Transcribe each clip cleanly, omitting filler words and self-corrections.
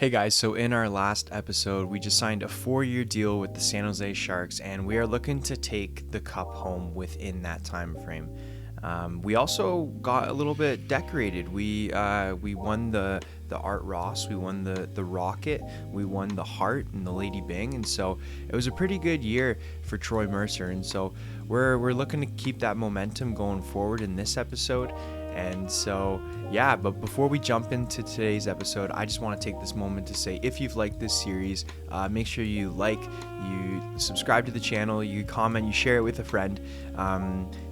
Hey guys, so in our last episode, we just signed a 4-year deal with the San Jose Sharks, and we are looking to take the cup home within that time frame. We also got a little bit decorated. We won the Art Ross, we won the Rocket, we won the Hart and the Lady Byng, and so it was a pretty good year for Troy Mercer. And so we're looking to keep that momentum going forward in this episode. And so, yeah, but before we jump into today's episode, I just want to take this moment to say, if you've liked this series, make sure you you subscribe to the channel, you comment, you share it with a friend,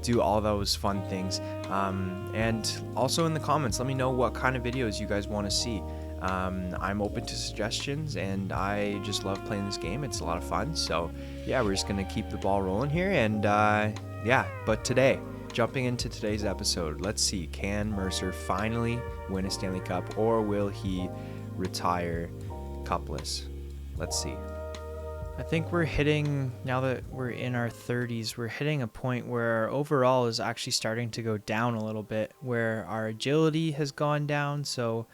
do all those fun things. And also in the comments, let me know what kind of videos you guys want to see. I'm open to suggestions, and I just love playing this game. It's a lot of fun. So, yeah, we're just going to keep the ball rolling here. And, but today, jumping into today's episode, let's see, can Mercer finally win a Stanley Cup, or will he retire cupless? Let's see. I think we're hitting, now that we're in our 30s, we're hitting a point where our overall is actually starting to go down a little bit, where our agility has gone down, so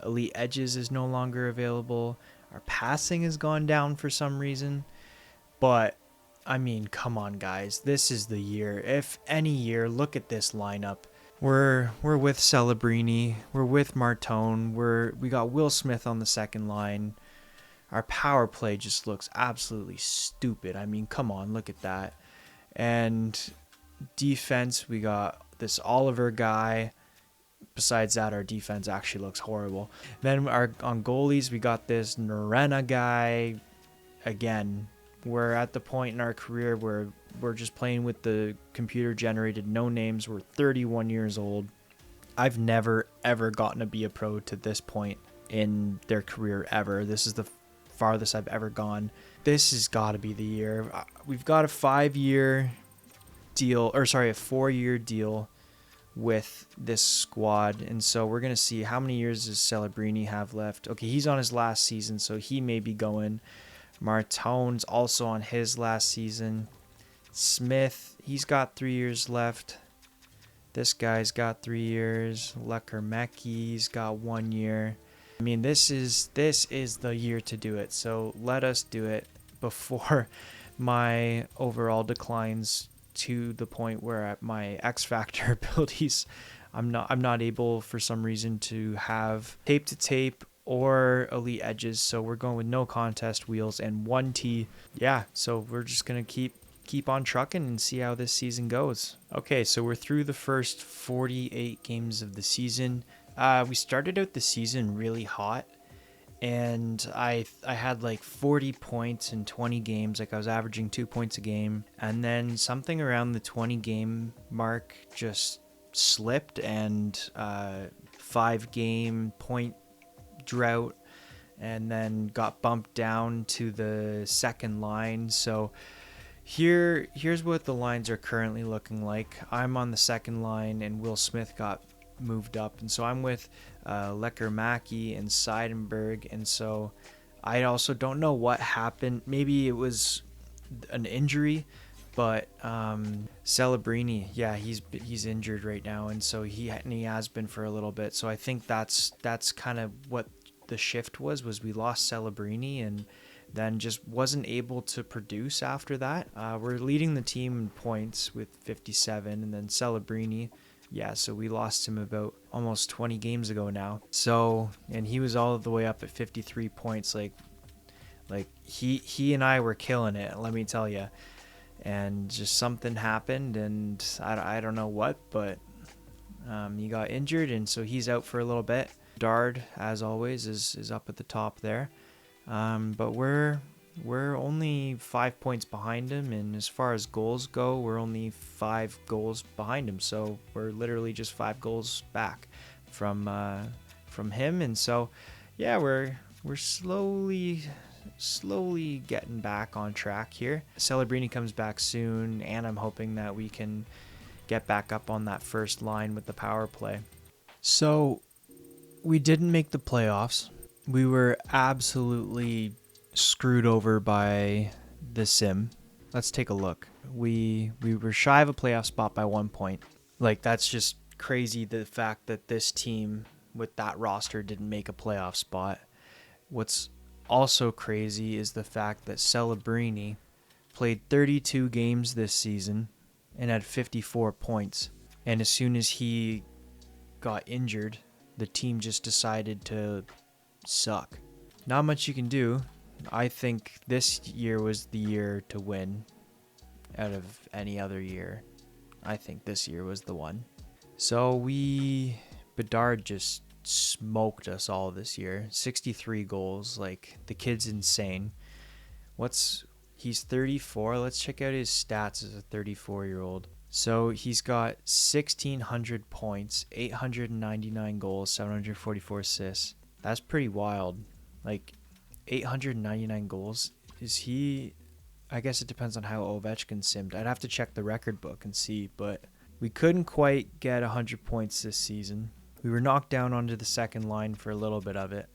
elite edges is no longer available. Our passing has gone down for some reason, but I mean, come on, guys. This is the year. If any year, look at this lineup. We're with Celebrini. We're with Martone. We got Will Smith on the second line. Our power play just looks absolutely stupid. I mean, come on, look at that. And defense, we got this Oliver guy. Besides that, our defense actually looks horrible. Then on goalies, we got this Norena guy. Again, we're at the point in our career where we're just playing with the computer-generated no names. We're 31 years old. I've never, ever gotten to be a pro to this point in their career ever. This is the farthest I've ever gone. This has got to be the year. We've got a 4-year deal with this squad, and so we're going to see how many years does Celebrini have left. Okay, he's on his last season, so he may be going. Martone's also on his last season. Smith, he's got 3 years left. This guy's got 3 years. Lekermecki's got 1 year. I mean, this is the year to do it. So let us do it before my overall declines to the point where my X Factor abilities, I'm not able for some reason to have tape to tape or elite edges, so we're going with no contest wheels and 1T. Yeah, so we're just gonna keep on trucking and see how this season goes. Okay, so we're through the first 48 games of the season. We started out the season really hot, and I had like 40 points in 20 games. Like, I was averaging 2 points a game, and then something around the 20 game mark just slipped, and 5-game point drought, and then got bumped down to the second line. So here's what the lines are currently looking like. I'm on the second line, and Will Smith got moved up, and so I'm with Lekermecki and Seidenberg. And so I also don't know what happened. Maybe it was an injury, but Celebrini, yeah, he's injured right now, and so he has been for a little bit. So I think that's kind of what the shift was we lost Celebrini, and then just wasn't able to produce after that. We're leading the team in points with 57, and then Celebrini, yeah, so we lost him about almost 20 games ago now. So, and he was all the way up at 53 points. Like he and I were killing it, let me tell you. And just something happened, and I don't know what, but he got injured, and so he's out for a little bit. Dard, as always, is up at the top there, but we're only 5 points behind him, and as far as goals go, we're only 5 goals behind him. So we're literally just 5 goals back from him, and so yeah, we're slowly getting back on track here. Celebrini comes back soon, and I'm hoping that we can get back up on that first line with the power play. So we didn't make the playoffs. We were absolutely screwed over by the sim. Let's take a look. We were shy of a playoff spot by 1 point. Like, that's just crazy, the fact that this team with that roster didn't make a playoff spot. What's also crazy is the fact that Celebrini played 32 games this season and had 54 points. And as soon as he got injured, the team just decided to suck. Not much you can do. I think this year was the year to win out of any other year. I think this year was the one. So Bedard just smoked us all this year. 63 goals. Like, the kid's insane. He's 34. Let's check out his stats as a 34-year-old. So he's got 1,600 points, 899 goals, 744 assists. That's pretty wild. Like, 899 goals. Is he... I guess it depends on how Ovechkin simmed. I'd have to check the record book and see, but we couldn't quite get 100 points this season. We were knocked down onto the second line for a little bit of it.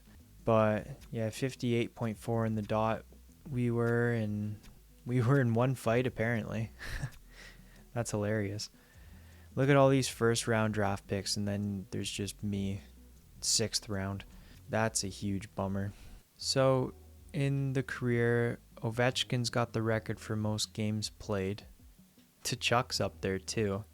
But, yeah, 58.4 in the dot. We were in one fight, apparently. That's hilarious. Look at all these first-round draft picks, and then there's just me, 6th round. That's a huge bummer. So, in the career, Ovechkin's got the record for most games played. Tkachuk's up there, too.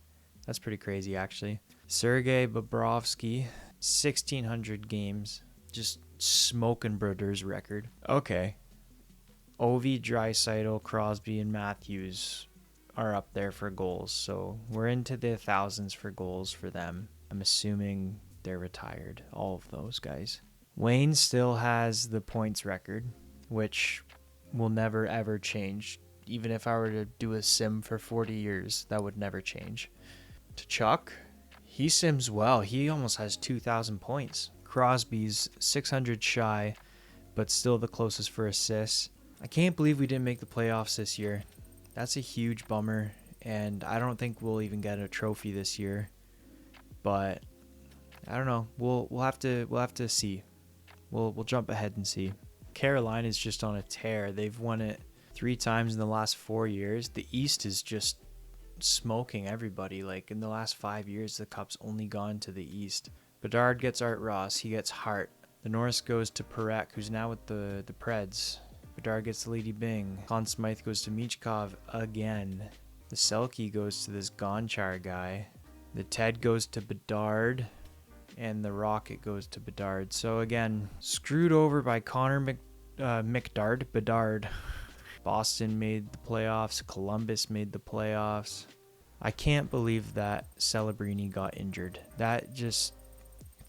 That's pretty crazy, actually. Sergei Bobrovsky, 1,600 games. Just smoking Brodeurs' record. Okay. Ovi, Draisaitl, Crosby, and Matthews are up there for goals. So we're into the thousands for goals for them. I'm assuming they're retired, all of those guys. Wayne still has the points record, which will never ever change. Even if I were to do a sim for 40 years, that would never change. Tkachuk, he sims well. He almost has 2,000 points. Crosby's 600 shy, but still the closest for assists. I can't believe we didn't make the playoffs this year. That's a huge bummer, and I don't think we'll even get a trophy this year. But I don't know. We'll have to see. We'll jump ahead and see. Carolina's just on a tear. They've won it 3 times in the last 4 years. The East is just smoking everybody. Like, in the last 5 years, the Cup's only gone to the East. Bedard gets Art Ross. He gets Hart. The North goes to Parekh, who's now with the Preds. Bedard gets to Lady Bing. Conn Smythe goes to Michkov again. The Selke goes to this Gonchar guy. The Ted goes to Bedard. And the Rocket goes to Bedard. So again, screwed over by Connor Bedard. Boston made the playoffs. Columbus made the playoffs. I can't believe that Celebrini got injured. That just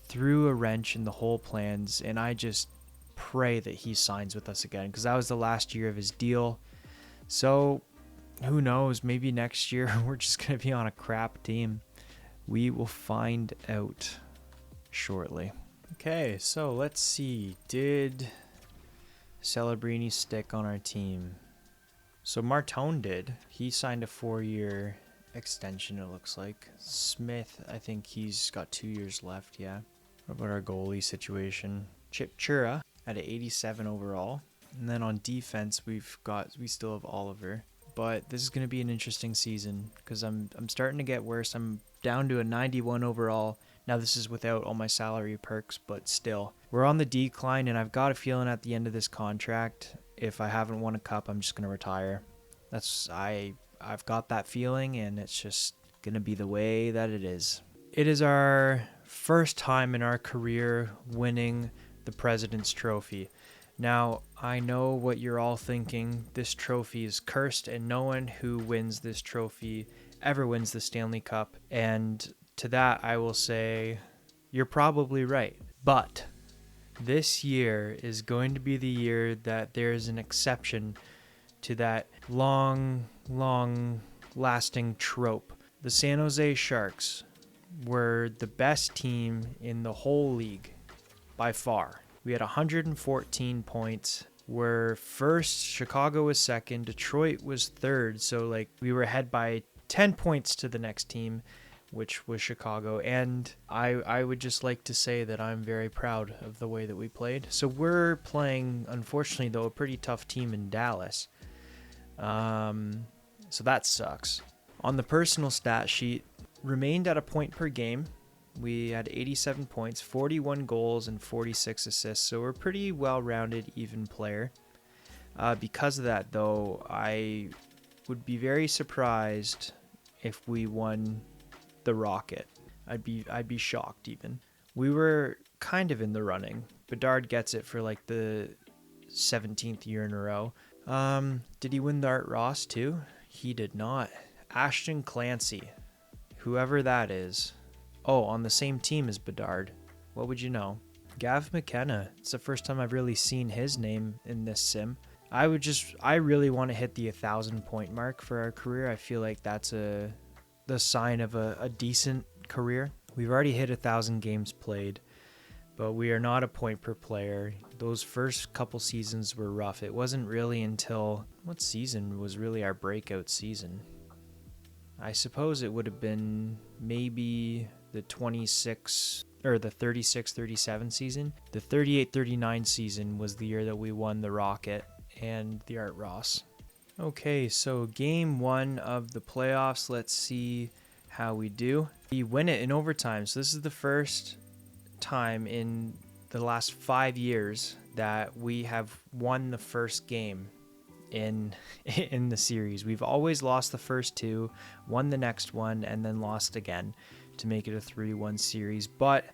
threw a wrench in the whole plans, and I just pray that he signs with us again, because that was the last year of his deal. So who knows, maybe next year we're just going to be on a crap team. We will find out shortly. Okay, so let's see. Did Celebrini stick on our team? So Martone did. He signed a 4-year extension, it looks like. Smith, I think he's got 2 years left, yeah. What about our goalie situation? Chip Chura at an 87 overall. And then on defense, we still have Oliver. But this is going to be an interesting season, because I'm starting to get worse. I'm down to a 91 overall. Now, this is without all my salary perks, but still. We're on the decline, and I've got a feeling at the end of this contract, if I haven't won a cup, I'm just going to retire. I've got that feeling, and it's just going to be the way that it is. It is our first time in our career winning the President's Trophy. Now, I know what you're all thinking. This trophy is cursed, and no one who wins this trophy ever wins the Stanley Cup. And to that, I will say, you're probably right. But this year is going to be the year that there is an exception to that long lasting trope. The San Jose Sharks were the best team in the whole league by far. We had 114 points. We're first, Chicago was second, Detroit was third. So like we were ahead by 10 points to the next team, which was Chicago. And I would just like to say that I'm very proud of the way that we played. So we're playing, unfortunately though, a pretty tough team in Dallas. So that sucks. On the personal stat sheet, remained at a point per game. We had 87 points, 41 goals, and 46 assists, so we're a pretty well-rounded, even player. Because of that, though, I would be very surprised if we won the Rocket. I'd be shocked even. We were kind of in the running. Bedard gets it for like the 17th year in a row. Did he win the Art Ross too? He did not. Ashton Clancy, whoever that is. Oh, on the same team as Bedard. What would you know? Gav McKenna. It's the first time I've really seen his name in this sim. I really want to hit the 1,000 point mark for our career. I feel like that's the sign of a decent career. We've already hit 1,000 games played, but we are not a point per player. Those first couple seasons were rough. It wasn't really until, what season was really our breakout season? I suppose it would have been maybe the 26 or the 36-37 season. The 38-39 season was the year that we won the Rocket and the Art Ross. Okay, so game 1 of the playoffs. Let's see how we do. We win it in overtime. So this is the first time in the last 5 years that we have won the first game in the series. We've always lost the first 2, won the next one, and then lost again to make it a 3-1 series. But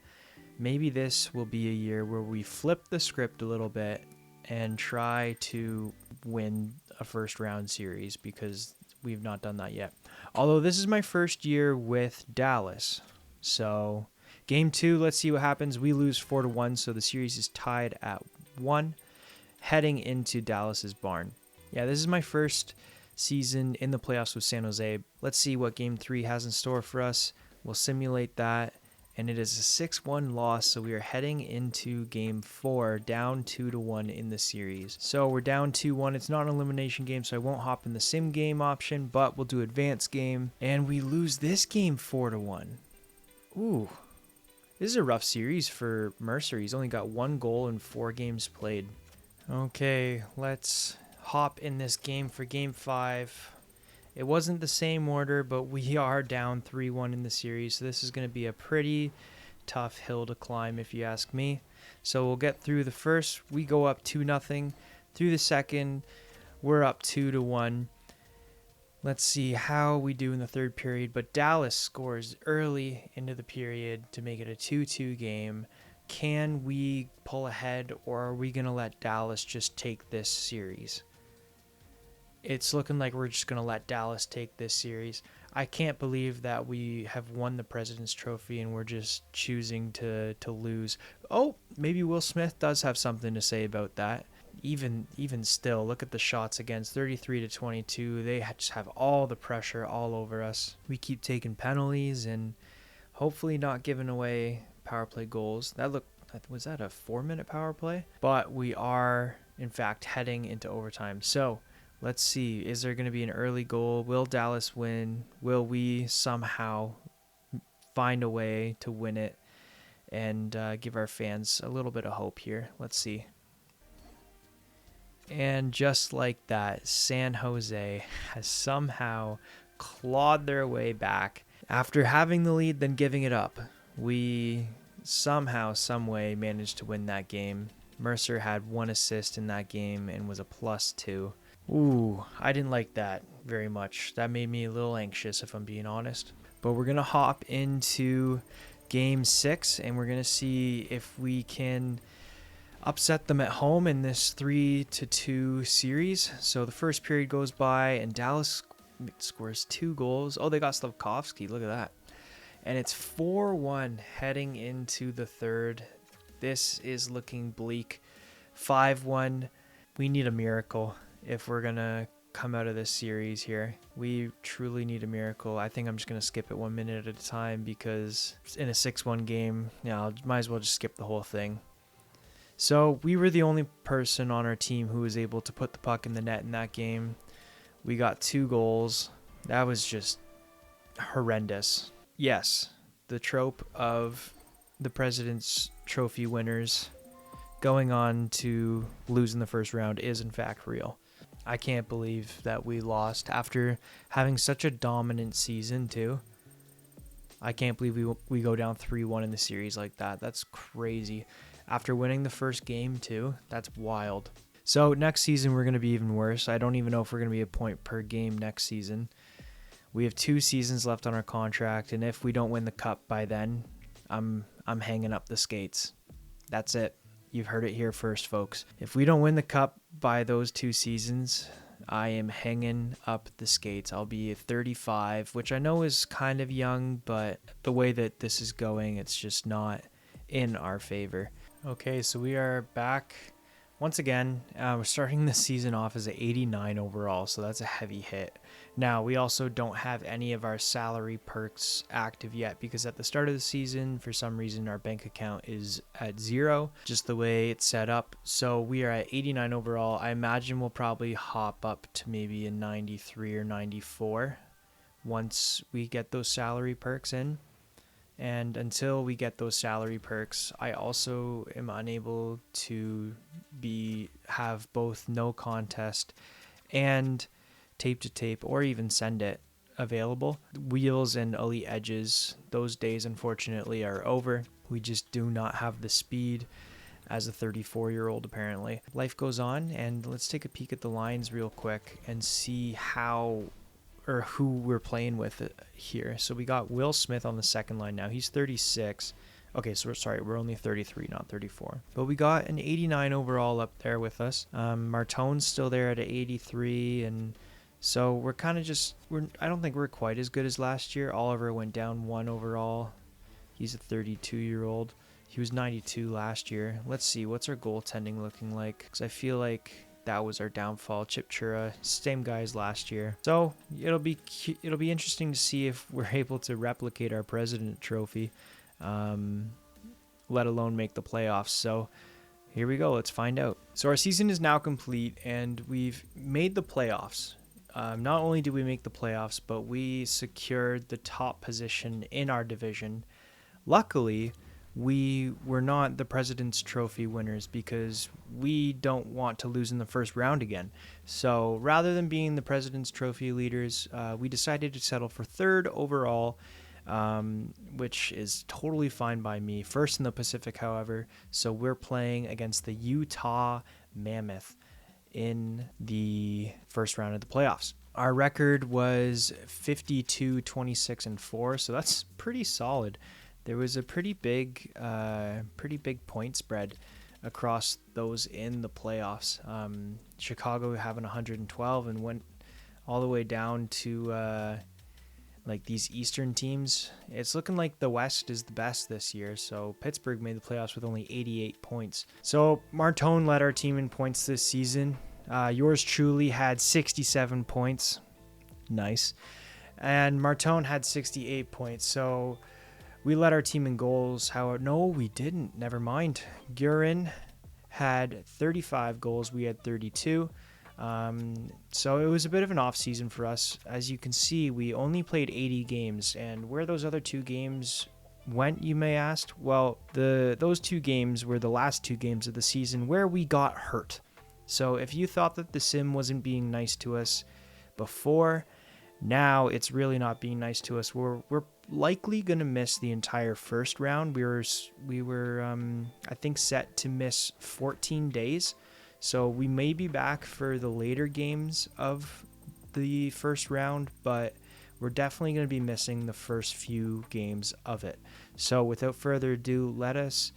maybe this will be a year where we flip the script a little bit and try to win a first round series, because we've not done that yet. Although this is my first year with Dallas. So game 2, let's see what happens. We lose 4-1, so the series is tied at 1, heading into Dallas's barn. Yeah, this is my first season in the playoffs with San Jose. Let's see what game 3 has in store for us. We'll simulate that. And it is a 6-1 loss, so we are heading into game 4 down 2-1 in the series. So we're down 2-1. It's not an elimination game, so I won't hop in the sim game option, but we'll do advanced game. And we lose this game 4-1. Ooh, this is a rough series for Mercer. He's only got 1 goal in 4 games played. Okay, let's hop in this game for game 5. It wasn't the same order, but we are down 3-1 in the series, so this is going to be a pretty tough hill to climb if you ask me. So we'll get through the first. We go up 2-0. Through the second, we're up 2-1. Let's see how we do in the third period, but Dallas scores early into the period to make it a 2-2 game. Can we pull ahead, or are we going to let Dallas just take this series? It's looking like we're just going to let Dallas take this series. I can't believe that we have won the President's Trophy and we're just choosing to lose. Oh, maybe Will Smith does have something to say about that. Even still, look at the shots against 33-22. They just have all the pressure all over us. We keep taking penalties and hopefully not giving away power play goals. Was that a 4-minute power play? But we are, in fact, heading into overtime. So let's see. Is there going to be an early goal? Will Dallas win? Will we somehow find a way to win it and give our fans a little bit of hope here? Let's see. And just like that, San Jose has somehow clawed their way back. After having the lead, then giving it up, we somehow, someway managed to win that game. Mercer had 1 assist in that game and was a +2. Ooh, I didn't like that very much. That made me a little anxious, if I'm being honest. But we're going to hop into game 6, and we're going to see if we can upset them at home in this 3-2 series. So the first period goes by, and Dallas scores 2 goals. Oh, they got Slavkovsky. Look at that. And it's 4-1 heading into the third. This is looking bleak. 5-1. We need a miracle if we're going to come out of this series here. We truly need a miracle. I think I'm just going to skip it 1 minute at a time, because in a 6-1 game, might as well just skip the whole thing. So we were the only person on our team who was able to put the puck in the net in that game. We got 2 goals. That was just horrendous. Yes, the trope of the President's Trophy winners going on to lose in the first round is in fact real. I can't believe that we lost after having such a dominant season too. I can't believe we go down 3-1 in the series like that. That's crazy. After winning the first game, too. That's wild. So next season, we're going to be even worse. I don't even know if we're going to be a point per game next season. We have 2 seasons left on our contract, and if we don't win the cup by then, I'm hanging up the skates. That's it. You've heard it here first, folks. If we don't win the cup by those 2 seasons, I am hanging up the skates. I'll be 35, which I know is kind of young, but the way that this is going, it's just not in our favor. Okay, so we are back once again. We're starting the season off as an 89 overall, so that's a heavy hit. Now, we also don't have any of our salary perks active yet because at the start of the season, for some reason, our bank account is at 0, just the way it's set up. So we are at 89 overall. I imagine we'll probably hop up to maybe a 93 or 94 once we get those salary perks in. And until we get those salary perks, I also am unable to have both no contest and tape to tape or even send it available. Wheels and elite edges, those days unfortunately are over. We just do not have the speed as a 34-year-old apparently. Life goes on, and let's take a peek at the lines real quick and see who we're playing with here. So we got Will Smith on the second line now. He's 36. Okay, so we're only 33, not 34. But we got an 89 overall up there with us. Martone's still there at an 83, and so we're kind of I don't think we're quite as good as last year. Oliver went down 1 overall. He's a 32-year-old. He was 92 last year. Let's see, what's our goaltending looking like? Because I feel like that was our downfall. Chip Chura, same guys last year. So it'll be interesting to see if we're able to replicate our President Trophy, let alone make the playoffs. So here we go. Let's find out. So our season is now complete, and we've made the playoffs. Not only did we make the playoffs, but we secured the top position in our division. Luckily, we were not the President's Trophy winners because we don't want to lose in the first round again. So rather than being the President's Trophy leaders, we decided to settle for 3rd overall, which is totally fine by me. First in the Pacific, however, so we're playing against the Utah Mammoth in the first round of the playoffs. Our record was 52, 26, and 4, so that's pretty solid. There was a pretty big point spread across those in the playoffs. Chicago having 112 and went all the way down to like these Eastern teams. It's looking like the West is the best this year. So Pittsburgh made the playoffs with only 88 points. So Martone led our team in points this season. Yours truly had 67 points. Nice. And Martone had 68 points. So we led our team in goals. However, no, we didn't. Never mind. Guerin had 35 goals. We had 32. So it was a bit of an off season for us. As you can see, we only played 80 games. And where those other 2 games went, you may ask? Well, those 2 games were the last 2 games of the season where we got hurt. So if you thought that the sim wasn't being nice to us before, now it's really not being nice to us. We're likely going to miss the entire first round. We were I think set to miss 14 days. So we may be back for the later games of the first round, but we're definitely going to be missing the first few games of it. So without further ado, let us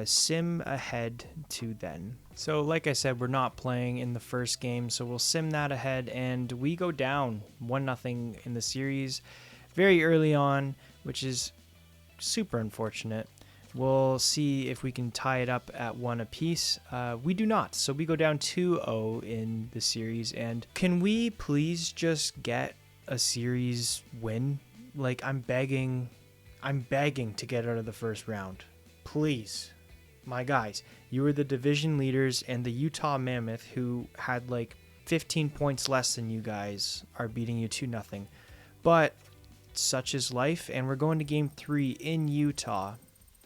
sim ahead to then. So like I said, we're not playing in the first game, so we'll sim that ahead, and we go down 1-0 in the series very early on, which is super unfortunate. We'll see if we can tie it up at 1 apiece. We do not, so we go down 2-0 in the series. And can we please just get a series win? Like, I'm begging to get out of the first round. Please. My guys, you were the division leaders, and the Utah Mammoth, who had like 15 points less than you guys, are beating you 2-0. But such is life, and we're going to game 3 in Utah.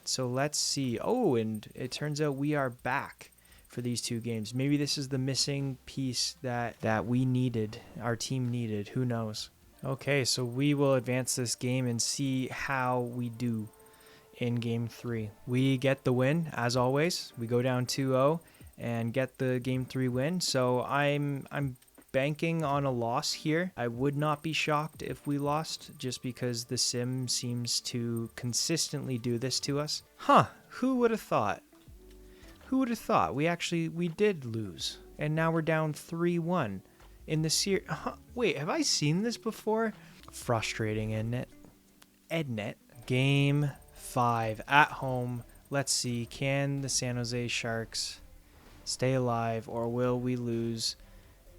So let's see. Oh, and it turns out we are back for these 2 games. Maybe this is the missing piece that we needed, our team needed. Who knows? Okay, so we will advance this game and see how we do in game 3. We get the win, as always. We go down 2-0 and get the game 3 win. So I'm banking on a loss here. I would not be shocked if we lost, just because the sim seems to consistently do this to us. Who would have thought? Who would have thought? We did lose, and now we're down 3-1 in the series. Wait, have I seen this before? Frustrating, isn't it? Ednet. Game 5 at home. Let's see, can the San Jose Sharks stay alive, or will we lose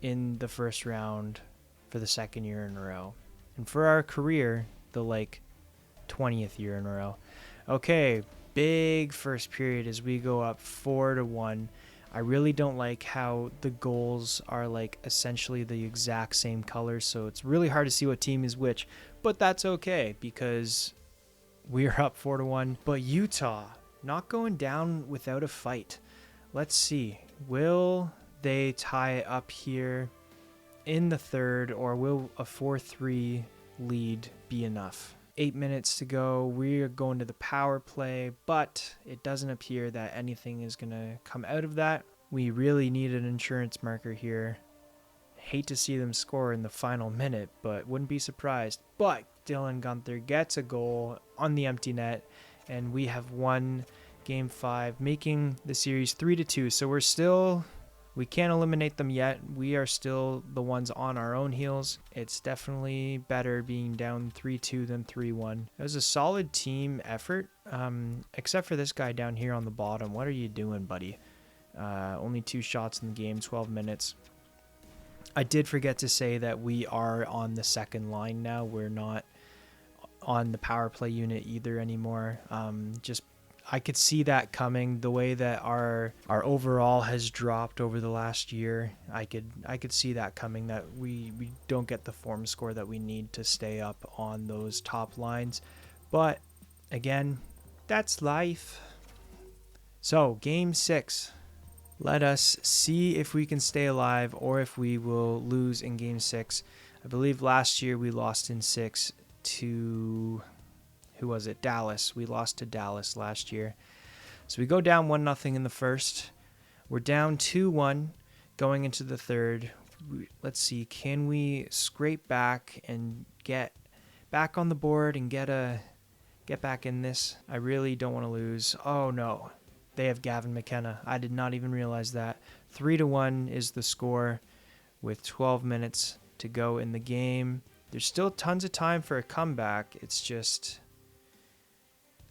in the first round for the second year in a row? And for our career, the 20th year in a row. Okay, big first period as we go up 4-1. I really don't like how the goals are essentially the exact same colors, so it's really hard to see what team is which, but that's okay because we are up 4-1. But Utah not going down without a fight. Let's see, will they tie it up here in the third, or will a 4-3 lead be enough? 8 minutes to go. We are going to the power play, but it doesn't appear that anything is going to come out of that. We really need an insurance marker here. Hate to see them score in the final minute, but wouldn't be surprised. But Dylan Guenther gets a goal on the empty net, and we have won game 5, making the series 3-2. So we can't eliminate them yet. We are still the ones on our own heels. It's definitely better being down 3-2 than 3-1. It was a solid team effort, except for this guy down here on the bottom. What are you doing, buddy? Only 2 shots in the game, 12 minutes. I did forget to say that we are on the second line now. We're not on the power play unit either anymore. I could see that coming. The way that our overall has dropped over the last year, I could see that coming, that we don't get the form score that we need to stay up on those top lines. But again, that's life. So game 6. Let us see if we can stay alive or if we will lose in game 6. I believe last year we lost in 6 to... who was it? Dallas. We lost to Dallas last year. So we go down 1-0 in the first. We're down 2-1 going into the third. Let's see. Can we scrape back and get back on the board and get back in this? I really don't want to lose. Oh, no. They have Gavin McKenna. I did not even realize that. 3-1 is the score with 12 minutes to go in the game. There's still tons of time for a comeback. It's just...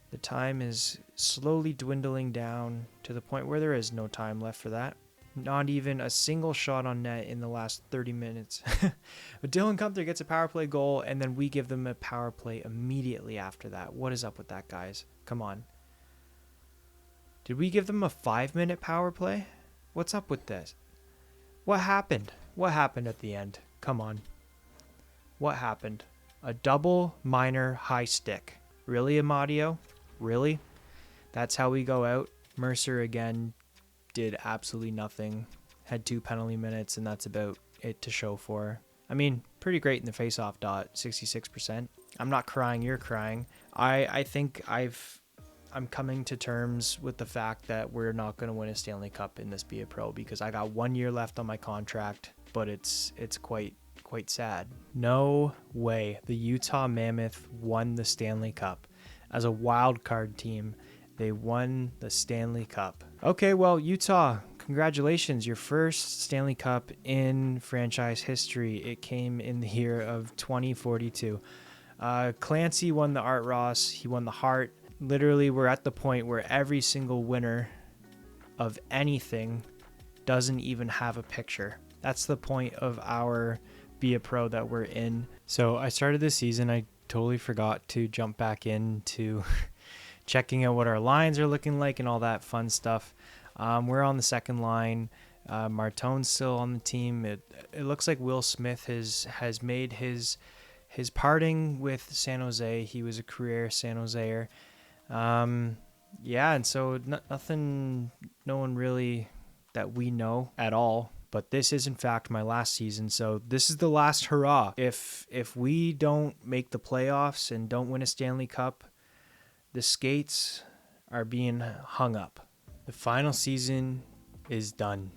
the time is slowly dwindling down to the point where there is no time left for that. Not even a single shot on net in the last 30 minutes. But Dylan Guenther gets a power play goal, and then we give them a power play immediately after that. What is up with that, guys? Come on. Did we give them a 5-minute power play? What's up with this? What happened? What happened at the end? Come on. What happened? A double minor high stick. Really, Amadio? Really? That's how we go out? Mercer again did absolutely nothing. Had 2 penalty minutes, and that's about it to show for. I mean, pretty great in the face-off dot, 66%. I'm not crying, you're crying. I think I'm coming to terms with the fact that we're not going to win a Stanley Cup in this Be a Pro, because I got 1 year left on my contract, but it's quite sad. No way. The Utah Mammoth won the Stanley Cup. As a wild card team, they won the Stanley Cup. Okay, well, Utah, congratulations. Your first Stanley Cup in franchise history. It came in the year of 2042. Clancy won the Art Ross. He won the Hart. Literally, we're at the point where every single winner of anything doesn't even have a picture. That's the point of our Be a Pro that we're in. So I started this season. I totally forgot to jump back into checking out what our lines are looking like and all that fun stuff. We're on the second line. Martone's still on the team. It looks like Will Smith has made his parting with San Jose. He was a career San Joseer. Yeah, and so nothing, no one really that we know at all But this is in fact my last season, so this is the last hurrah. If we don't make the playoffs and don't win a Stanley Cup, the skates are being hung up. The final season is done,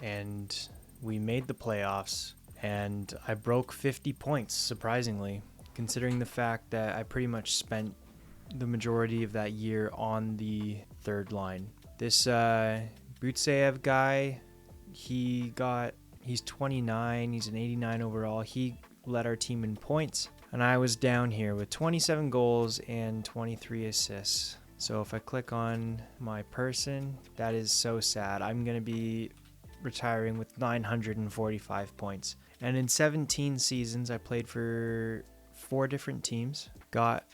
and we made the playoffs, and I broke 50 points, surprisingly, considering the fact that I pretty much spent the majority of that year on the third line. This Butseyev guy, he's 29, he's an 89 overall. He led our team in points, and I was down here with 27 goals and 23 assists. So if I click on my person, that is so sad. I'm going to be retiring with 945 points. And in 17 seasons, I played for 4 different teams, got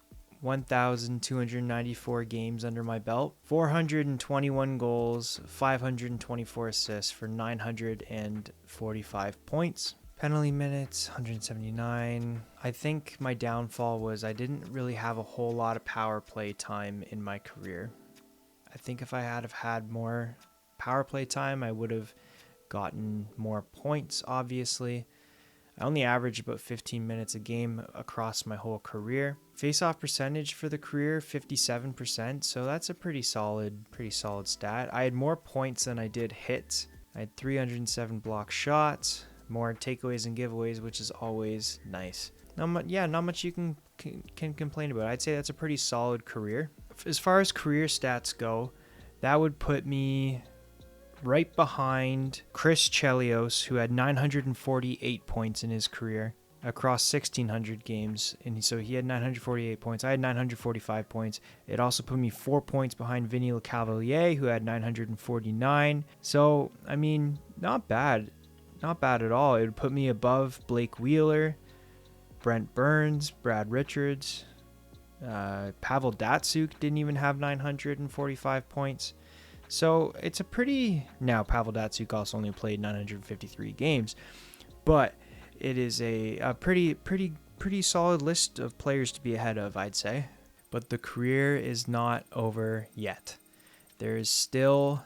1,294 games under my belt, 421 goals, 524 assists for 945 points. Penalty minutes, 179. I think my downfall was I didn't really have a whole lot of power play time in my career. I think if I had more power play time, I would have gotten more points, obviously. I only averaged about 15 minutes a game across my whole career. Face-off percentage for the career, 57%, so that's a pretty solid stat. I had more points than I did hits. I had 307 block shots, more takeaways and giveaways, which is always nice. Not much you can complain about. I'd say that's a pretty solid career. As far as career stats go, that would put me right behind Chris Chelios, who had 948 points in his career across 1,600 games. And so he had 948 points. I had 945 points. It also put me 4 points behind Vinny Lecavalier, who had 949. So, I mean, not bad. Not bad at all. It would put me above Blake Wheeler, Brent Burns, Brad Richards. Pavel Datsyuk didn't even have 945 points. So it's a pretty... Now, Pavel Datsyuk also only played 953 games. But it is a pretty solid list of players to be ahead of, I'd say. But the career is not over yet. There is still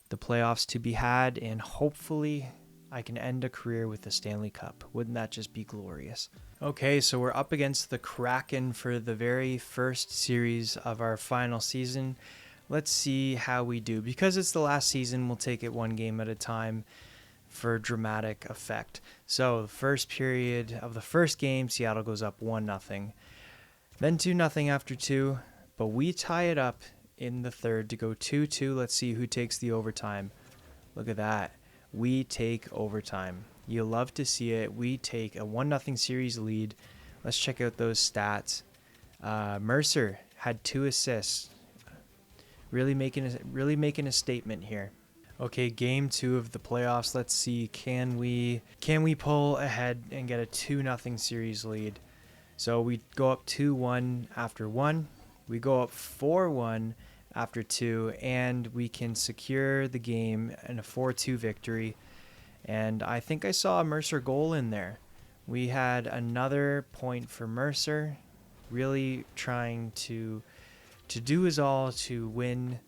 the playoffs to be had, and hopefully I can end a career with the Stanley Cup. Wouldn't that just be glorious? Okay, so we're up against the Kraken for the very first series of our final season. Let's see how we do. Because it's the last season, we'll take it one game at a time for dramatic effect. So the first period of the first game, Seattle goes up 1-0. Then 2-0 after 2, but we tie it up in the third to go 2-2. Let's see who takes the overtime. Look at that. We take overtime. You'll love to see it. We take a 1-0 series lead. Let's check out those stats. Mercer had 2 assists. Really making a statement here. Okay, game 2 of the playoffs. Let's see, can we pull ahead and get a 2-0 series lead? So we go up 2-1 after 1. We go up 4-1 after 2, and we can secure the game in a 4-2 victory. And I think I saw a Mercer goal in there. We had another point for Mercer, really trying to do his all to win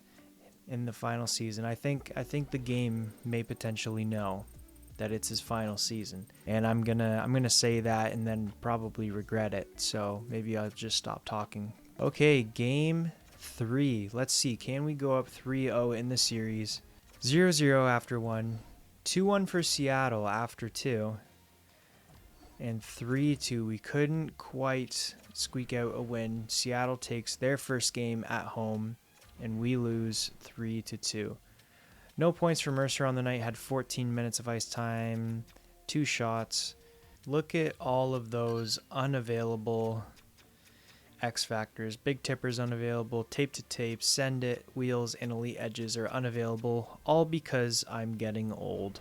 in the final season. I think the game may potentially know that it's his final season, and I'm gonna say that and then probably regret it. So maybe I'll just stop talking. Okay, game 3. Let's see, can we go up 3-0 in the series? 0-0 after 1, 2-1 for Seattle after 2, and 3-2. We couldn't quite squeak out a win. Seattle takes their first game at home, and we lose 3-2. No points for Mercer on the night. Had 14 minutes of ice time, 2 shots. Look at all of those unavailable X factors. Big Tipper's unavailable. Tape to tape, Send It, Wheels, and Elite Edges are unavailable, all because I'm getting old.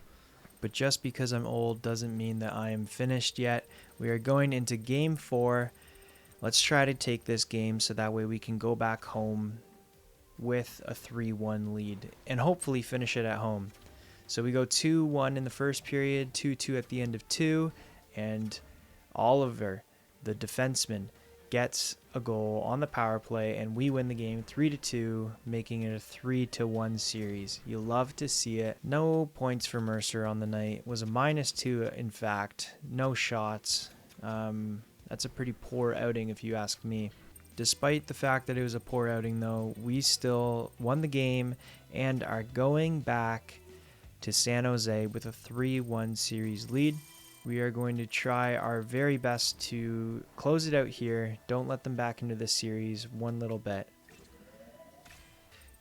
But just because I'm old doesn't mean that I am finished yet. We are going into game 4. Let's try to take this game so that way we can go back home with a 3-1 lead and hopefully finish it at home. So we go 2-1 in the first period, 2-2 at the end of 2, and Oliver, the defenseman, gets a goal on the power play, and we win the game 3-2, making it a 3-1 series. You love to see it. No points for Mercer on the night. It was a -2, in fact. No shots. That's a pretty poor outing if you ask me. Despite the fact that it was a poor outing, though, we still won the game and are going back to San Jose with a 3-1 series lead. We are going to try our very best to close it out here. Don't let them back into this series one little bit.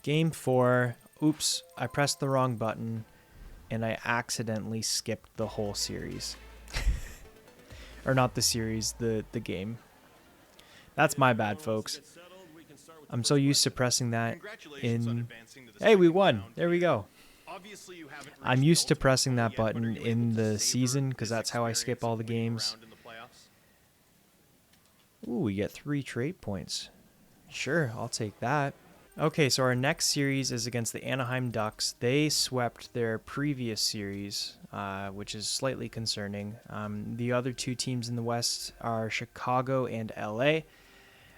Game 4. Oops, I pressed the wrong button and I accidentally skipped the whole series. Or not the series, the game. That's my bad, folks. I'm so used to pressing that in... Hey, we won. There we go. I'm used to pressing that button in the season because that's how I skip all the games. Ooh, we get 3 trade points. Sure, I'll take that. Okay, so our next series is against the Anaheim Ducks. They swept their previous series, which is slightly concerning. The other 2 teams in the West are Chicago and LA.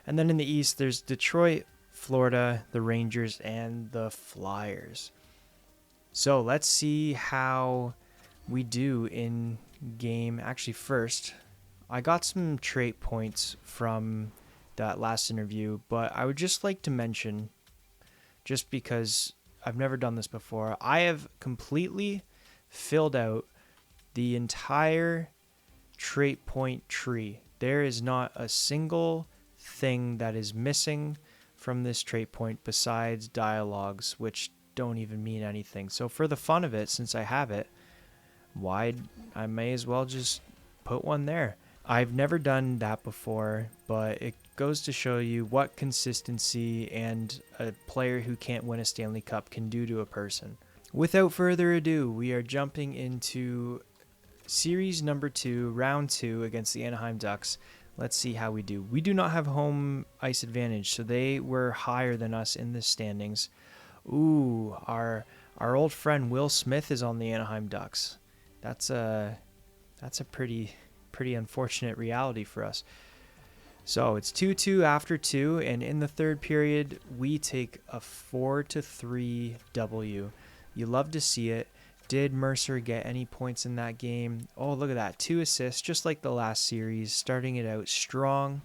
And then in the East, there's Detroit, Florida, the Rangers, and the Flyers. So let's see how we do in game. Actually, first, I got some trait points from that last interview, but I would just like to mention, just because I've never done this before, I have completely filled out the entire trait point tree. There is not a single thing that is missing from this trait point besides dialogues, which don't even mean anything. So for the fun of it, since I have it, I may as well just put one there. I've never done that before, but it goes to show you what consistency and a player who can't win a Stanley Cup can do to a person. Without further ado, we are jumping into series number 2, round 2 against the Anaheim Ducks. Let's see how we do. We do not have home ice advantage, so they were higher than us in the standings. Ooh, our old friend Will Smith is on the Anaheim Ducks. That's a pretty unfortunate reality for us. So it's 2-2 after 2, and in the third period, we take a 4-3 W. You love to see it. Did Mercer get any points in that game? Oh, look at that. 2 assists, just like the last series, starting it out strong.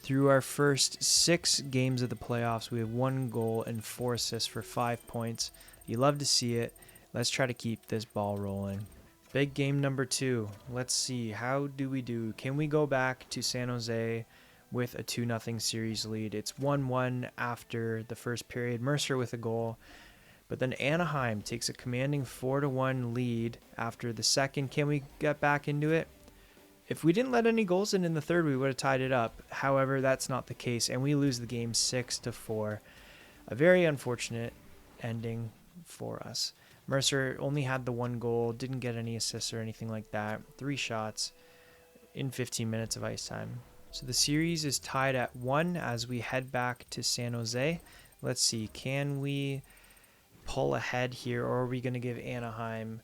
Through our first 6 games of the playoffs, we have 1 goal and 4 assists for 5 points. You love to see it. Let's try to keep this ball rolling. Big game number 2. Let's see. How do we do? Can we go back to San Jose with a 2-0 series lead? It's 1-1 after the first period. Mercer with a goal. But then Anaheim takes a commanding 4-1 lead after the second. Can we get back into it? If we didn't let any goals in the third, we would have tied it up. However, that's not the case, and we lose the game 6-4. A very unfortunate ending for us. Mercer only had the 1 goal, didn't get any assists or anything like that. 3 shots in 15 minutes of ice time. So the series is tied at 1 as we head back to San Jose. Let's see, can we pull ahead here, or are we going to give Anaheim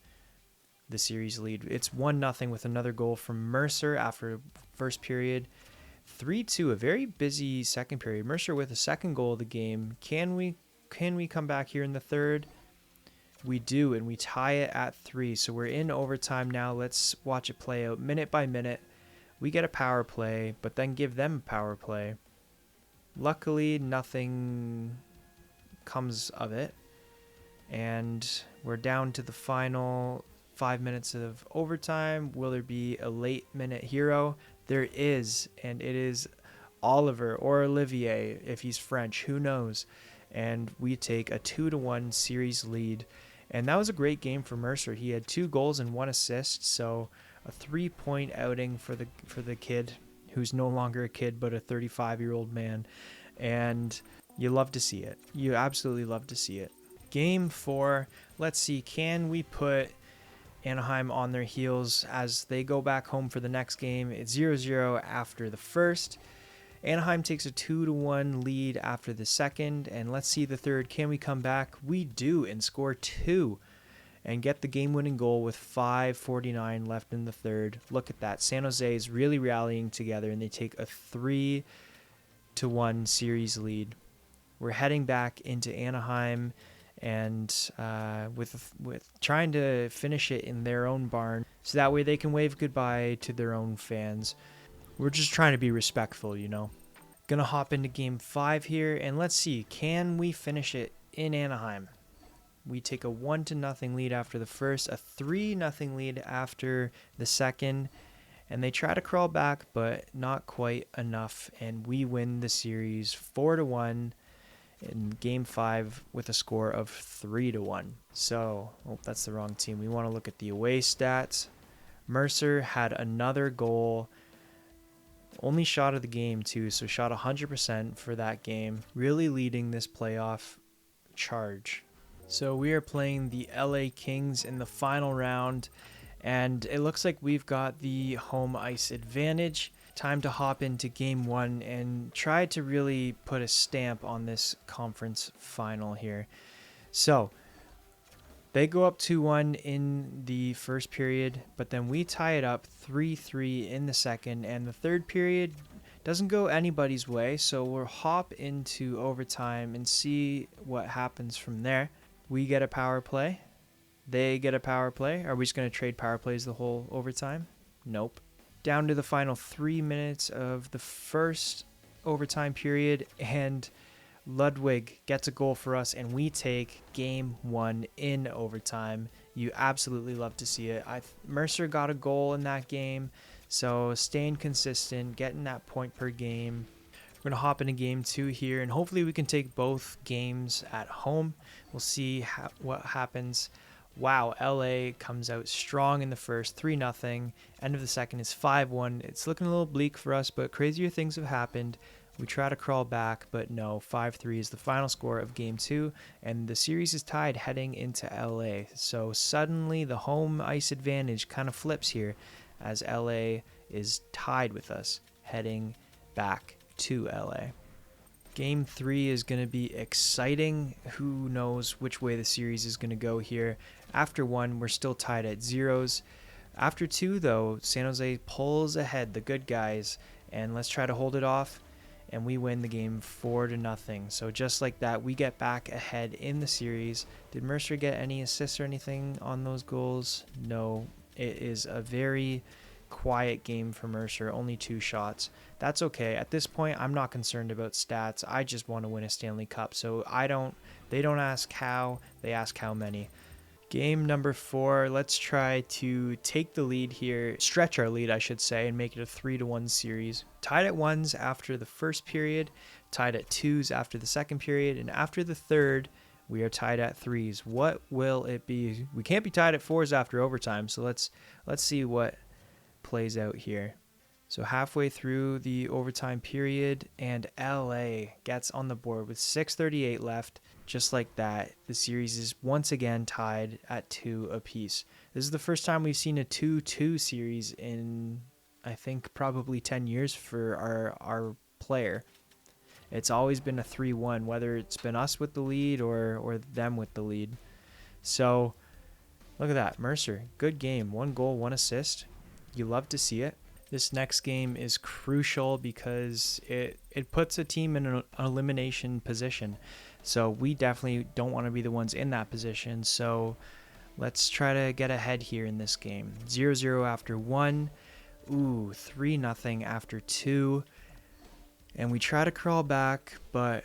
the series lead? It's 1-0 with another goal from Mercer after first period. 3-2, a very busy second period. Mercer with a second goal of the game. Can we come back here in the third? We do, and we tie it at 3. So we're in overtime now. Let's watch it play out minute by minute. We get a power play, but then give them a power play. Luckily, nothing comes of it. And we're down to the final 5 minutes of overtime. Will there be a late minute hero? There is, and it is Oliver or Olivier if he's French, who knows. And we take a 2-1 series lead. And that was a great game for Mercer. He had 2 goals and 1 assist, so a 3-point outing for the kid, who's no longer a kid but a 35-year-old man. And you love to see it. You absolutely love to see it. Game 4, let's see, can we put Anaheim on their heels as they go back home for the next game? It's 0-0 after the first. Anaheim takes a 2-1 lead after the second, and let's see the third. Can we come back? We do, and score 2 and get the game-winning goal with 5:49 left in the third. Look at that. San Jose is really rallying together, and they take a 3 5-1 series lead. We're heading back into Anaheim, and with trying to finish it in their own barn, so that way they can wave goodbye to their own fans. We're just trying to be respectful, you know. Gonna hop into game 5 here, and let's see, can we finish it in Anaheim? We take a 1-0 lead after the first, a 3-0 lead after the second, and they try to crawl back, but not quite enough, and we win the series 4-1 in game 5 with a score of 3-1. So, that's the wrong team. We want to look at the away stats. Mercer had another goal, only shot of the game too, so shot 100% for that game, really leading this playoff charge. So we are playing the LA Kings in the final round, and it looks like we've got the home ice advantage. Time to hop into game 1 and try to really put a stamp on this conference final here. So they go up 2-1 in the first period, but then we tie it up 3-3 in the second, and the third period doesn't go anybody's way, so we'll hop into overtime and see what happens from there. We get a power play. They get a power play. Are we just going to trade power plays the whole overtime? Nope. Down to the final 3 minutes of the first overtime period, and Ludwig gets a goal for us, and we take game 1 in overtime. You absolutely love to see it. Mercer got a goal in that game, so staying consistent, getting that point per game. We're going to hop into game 2 here, and hopefully we can take both games at home. We'll see what happens. Wow, LA comes out strong in the first, 3-0. End of the second is 5-1. It's looking a little bleak for us, but crazier things have happened. We try to crawl back, but no, 5-3 is the final score of game 2, and the series is tied heading into LA. So suddenly the home ice advantage kind of flips here, as LA is tied with us heading back to LA. Game 3 is going to be exciting. Who knows which way the series is going to go here. After 1, we're still tied at 0s. After 2, though, San Jose pulls ahead, the good guys, and let's try to hold it off, and we win the game 4-0. So just like that, we get back ahead in the series. Did Mercer get any assists or anything on those goals? No. It is a very quiet game for Mercer, only 2 shots. That's okay. At this point, I'm not concerned about stats. I just want to win a Stanley Cup. So they don't ask how, they ask how many. Game number 4, let's try to take the lead here, stretch our lead, I should say, and make it a 3-1 series. Tied at 1s after the first period, tied at 2s after the second period, and after the third, we are tied at 3s. What will it be? We can't be tied at 4s after overtime, so let's see what plays out here. So halfway through the overtime period, and LA gets on the board with 6:38 left. Just like that, the series is once again tied at 2 apiece. This is the first time we've seen a 2-2 series in, I think, probably 10 years for our player. It's always been a 3-1, whether it's been us with the lead or them with the lead. So look at that. Mercer, good game. 1 goal, 1 assist. You love to see it. This next game is crucial because it puts a team in an elimination position. So we definitely don't want to be the ones in that position. So let's try to get ahead here in this game. 0-0 after 1. 3-0 after 2. And we try to crawl back, but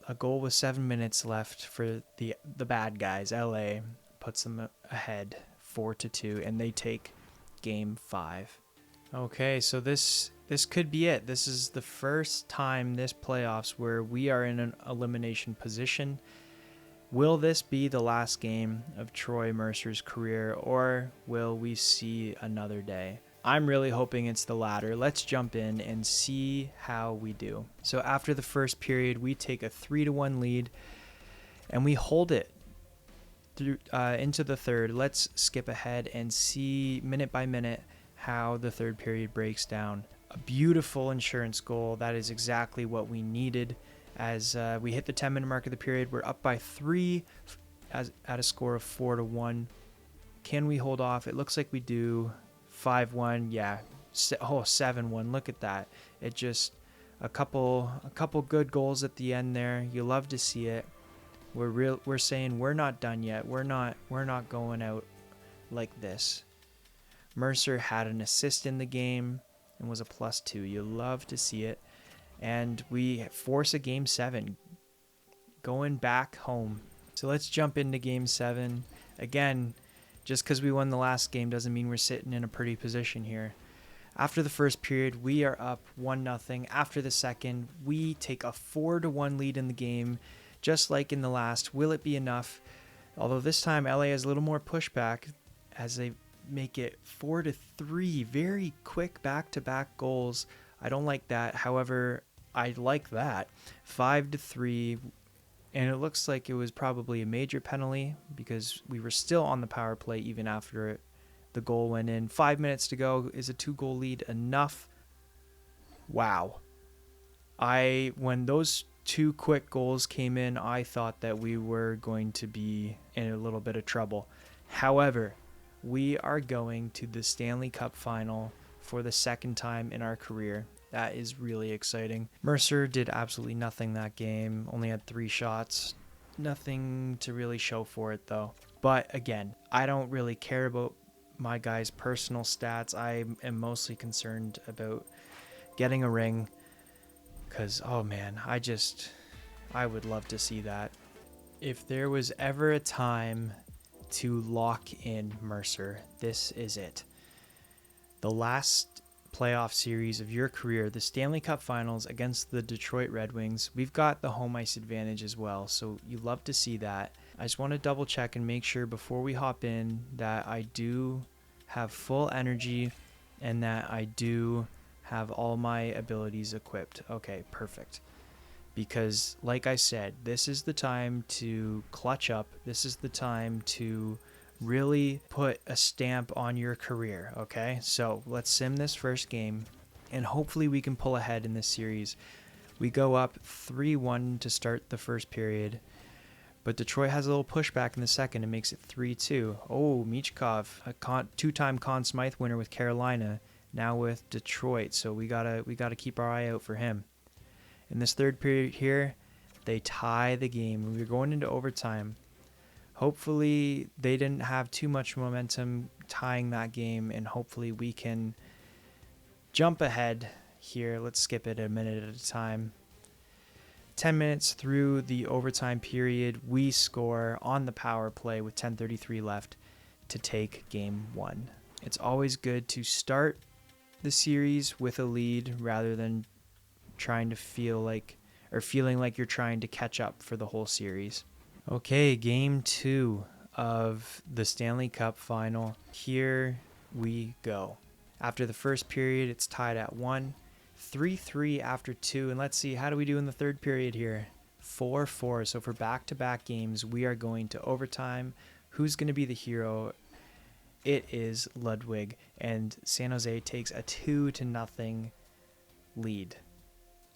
a goal with 7 minutes left for the bad guys. LA puts them ahead 4-2, and they take game 5. Okay, so this could be it. This is the first time this playoffs where we are in an elimination position. Will this be the last game of Troy Mercer's career, or will we see another day? I'm really hoping it's the latter. Let's jump in and see how we do. So after the first period, we take a 3-1 lead, and we hold it through into the third. Let's skip ahead and see minute by minute how the third period breaks down. A beautiful insurance goal. That is exactly what we needed. As we hit the 10-minute mark of the period, we're up by 3 at a score of 4-1. Can we hold off? It looks like we do. 5-1, yeah. 7-1. Look at that. It just A couple good goals at the end there. You love to see it. We're saying we're not done yet. We're not going out like this. Mercer had an assist in the game and was a +2. You love to see it. And we force a game 7 going back home. So let's jump into game 7. Again, just because we won the last game doesn't mean we're sitting in a pretty position here. After the first period, we are up 1-0. After the second, we take a 4-1 lead in the game, just like in the last. Will it be enough? Although this time LA has a little more pushback as they make it 4-3. Very quick back-to-back goals. I don't like that. However, I like that. 5-3. And it looks like it was probably a major penalty because we were still on the power play even after the goal went in. 5 minutes to go. Is a 2-goal lead enough? Wow. When those 2 quick goals came in, I thought that we were going to be in a little bit of trouble. However, we are going to the Stanley Cup final for the second time in our career. That is really exciting. Mercer did absolutely nothing that game. Only had 3 shots. Nothing to really show for it, though. But again, I don't really care about my guys' personal stats. I am mostly concerned about getting a ring. Because, oh man, I would love to see that. If there was ever a time to lock in Mercer, this is it. The last playoff series of your career, the Stanley Cup Finals against the Detroit Red Wings. We've got the home ice advantage as well, so you love to see that. I just want to double check and make sure before we hop in that I do have full energy and that I do have all my abilities equipped. Okay, perfect. Because like I said, this is the time to clutch up. This is the time to really put a stamp on your career, okay? So let's sim this first game, and hopefully we can pull ahead in this series. We go up 3-1 to start the first period, but Detroit has a little pushback in the second and makes it 3-2. Oh, Michkov, a two-time Conn Smythe winner with Carolina, now with Detroit, so we gotta keep our eye out for him. In this third period here, they tie the game. We're going into overtime. Hopefully they didn't have too much momentum tying that game, and hopefully we can jump ahead here. Let's skip it a minute at a time. 10 minutes through the overtime period, we score on the power play with 10:33 left to take game 1. It's always good to start the series with a lead rather than trying to feeling like you're trying to catch up for the whole series. Okay, game 2 of the Stanley Cup final. Here we go. After the first period, it's tied at 1. 3-3 after 2. And let's see, how do we do in the third period here? 4-4. So for back-to-back games, we are going to overtime. Who's going to be the hero? It is Ludwig. And San Jose takes a 2-0 lead.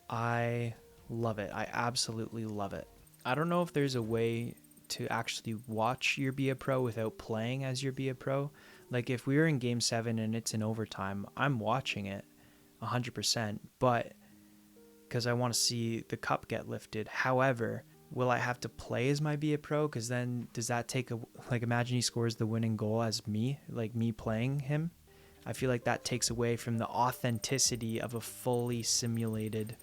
I love it. I absolutely love it. I don't know if there's a way to actually watch your Be a Pro without playing as your Be a Pro. Like if we were in game 7 and it's in overtime, I'm watching it 100%, but because I want to see the cup get lifted. However, will I have to play as my Be a Pro? Because then does that take imagine he scores the winning goal as me, like me playing him? I feel like that takes away from the authenticity of a fully simulated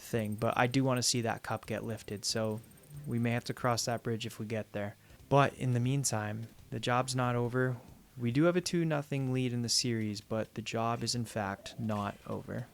thing, but I do want to see that cup get lifted, so we may have to cross that bridge if we get there. But in the meantime, the job's not over. We do have a 2-0 lead in the series, but the job is in fact not over.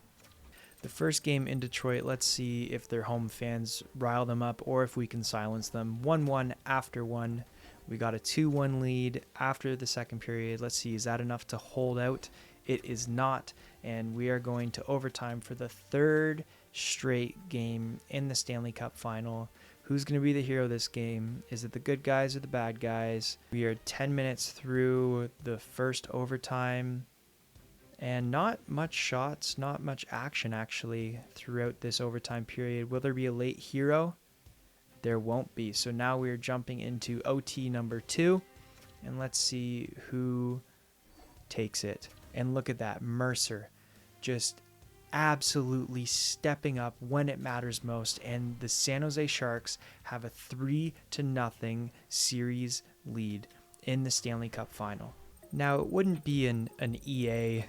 The first game in Detroit, let's see if their home fans rile them up or if we can silence them. 1-1 after 1. We got a 2-1 lead after the second period. Let's see, is that enough to hold out? It is not, and we are going to overtime for the third straight game in the Stanley Cup final. Who's going to be the hero of this game? Is it the good guys or the bad guys? We are 10 minutes through the first overtime, and not much shots, not much action actually throughout this overtime period. Will there be a late hero? There won't be. So now we're jumping into OT number 2, and let's see who takes it. And look at that, Mercer just absolutely stepping up when it matters most, and the San Jose Sharks have a 3-0 series lead in the Stanley Cup final. Now, it wouldn't be an EA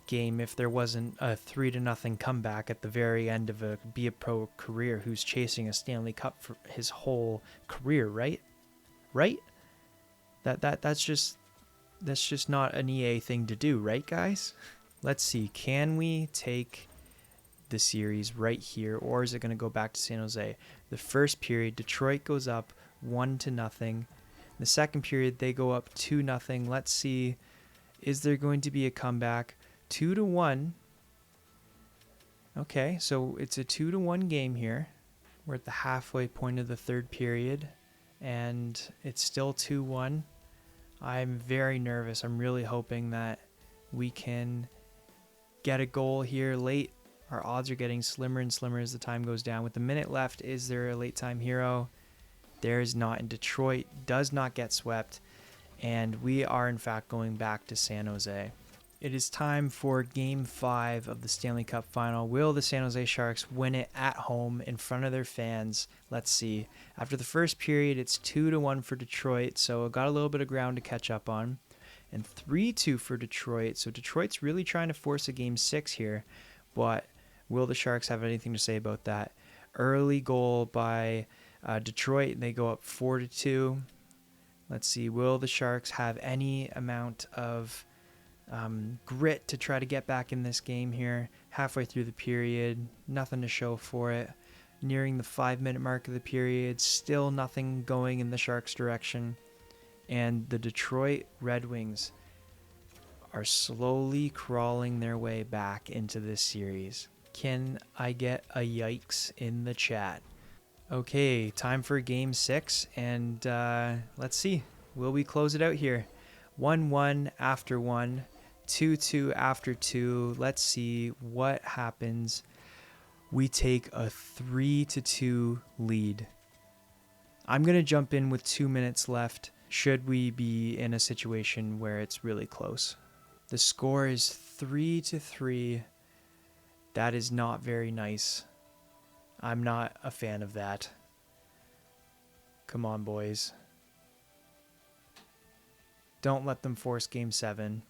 game if there wasn't a 3-0 comeback at the very end of a Be a Pro career who's chasing a Stanley Cup for his whole career, right? Right? That's just not an EA thing to do, right, guys? Let's see. Can we take the series right here, or is it going to go back to San Jose? The first period, Detroit goes up 1-0. The second period, they go up 2-0. Let's see. Is there going to be a comeback? 2-1. Okay, so it's a 2-1 game here. We're at the halfway point of the third period, and it's still 2-1. I'm very nervous. I'm really hoping that we can get a goal here late. Our odds are getting slimmer and slimmer as the time goes down. With a minute left, is there a late time hero? There is not, and Detroit does not get swept, and we are in fact going back to San Jose. It is time for Game 5 of the Stanley Cup Final. Will the San Jose Sharks win it at home in front of their fans? Let's see. After the first period, it's 2-1 for Detroit, so got a little bit of ground to catch up on. And 3-2 for Detroit, so Detroit's really trying to force a Game 6 here, but will the Sharks have anything to say about that? Early goal by Detroit, they go up 4-2. Let's see, will the Sharks have any amount of grit to try to get back in this game here? Halfway through the period, nothing to show for it. Nearing the 5-minute mark of the period, still nothing going in the Sharks' direction. And the Detroit Red Wings are slowly crawling their way back into this series. Can I get a yikes in the chat? Okay, time for Game 6, and let's see. Will we close it out here? 1-1 after 1, 2-2 after 2. Let's see what happens. We take a 3-2 lead. I'm going to jump in with 2 minutes left should we be in a situation where it's really close. The score is 3-3. That is not very nice. I'm not a fan of that. Come on, boys. Don't let them force Game 7.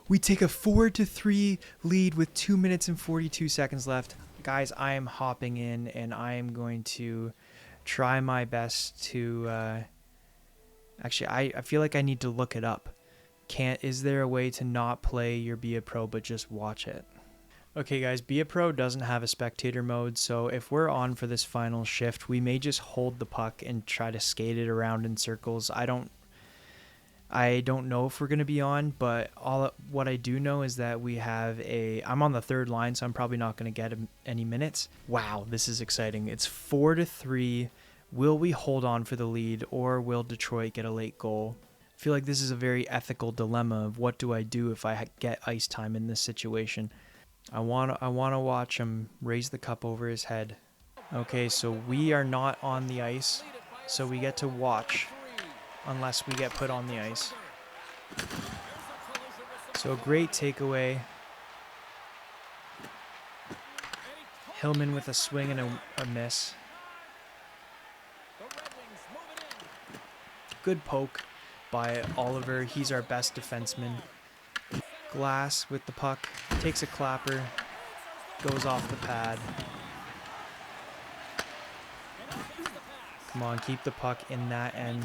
We take a 4-3 lead with 2 minutes and 42 seconds left. Guys, I am hopping in, and I am going to try my best to... Actually, I feel like I need to look it up. Is there a way to not play your Be a Pro, but just watch it? Okay, guys, Be a Pro doesn't have a spectator mode, so if we're on for this final shift, we may just hold the puck and try to skate it around in circles. I don't know if we're going to be on, but what I do know is that I'm on the third line, so I'm probably not going to get any minutes. Wow, this is exciting. It's 4-3. Will we hold on for the lead, or will Detroit get a late goal? I feel like this is a very ethical dilemma of what do I do if I get ice time in this situation. I want to watch him raise the cup over his head. Okay, so we are not on the ice, so we get to watch unless we get put on the ice. So a great takeaway. Hillman with a swing and a miss. Good poke by Oliver. He's our best defenseman. Glass with the puck. Takes a clapper. Goes off the pad. Come on, keep the puck in that end.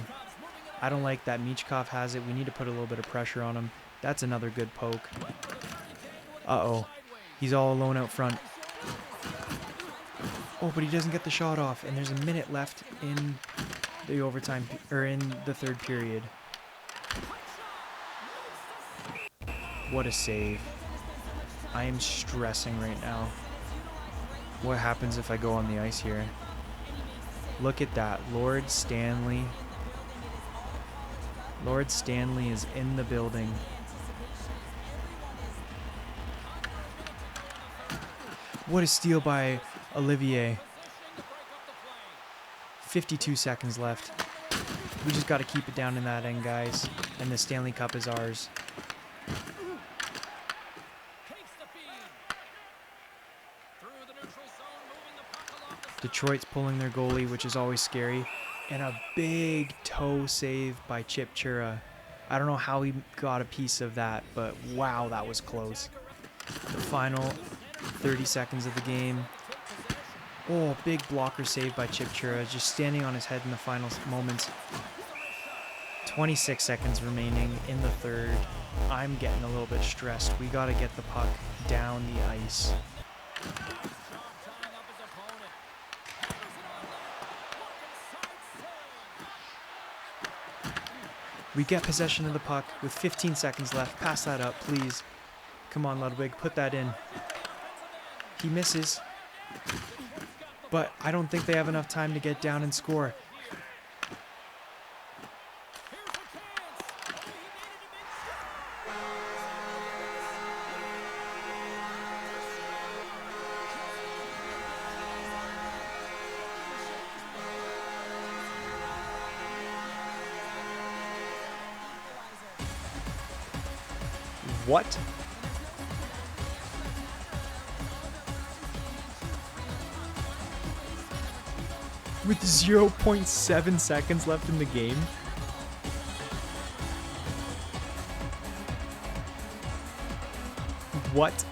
I don't like that Michkov has it. We need to put a little bit of pressure on him. That's another good poke. Uh-oh. He's all alone out front. Oh, but he doesn't get the shot off. And there's a minute left in the overtime, or in the third period. What a save. I am stressing right now. What happens if I go on the ice here? Look at that. Lord Stanley. Lord Stanley is in the building. What a steal by Olivier. 52 seconds left. We just got to keep it down in that end, guys. And the Stanley Cup is ours. Detroit's pulling their goalie, which is always scary. And a big toe save by Chip Chura. I don't know how he got a piece of that, but wow, that was close. The final 30 seconds of the game. Oh, big blocker save by Chip Chura, just standing on his head in the final moments. 26 seconds remaining in the third. I'm getting a little bit stressed. We got to get the puck down the ice. We get possession of the puck with 15 seconds left. Pass that up, please. Come on, Ludwig, put that in. He misses. But I don't think they have enough time to get down and score. What? With 0.7 seconds left in the game? What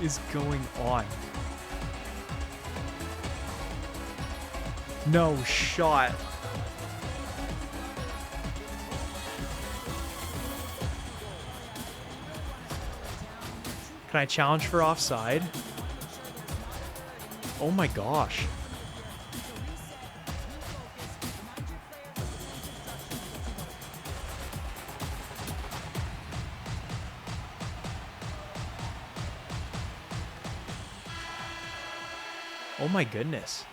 is going on? No shot. Can I challenge for offside? Oh my gosh. Oh my goodness.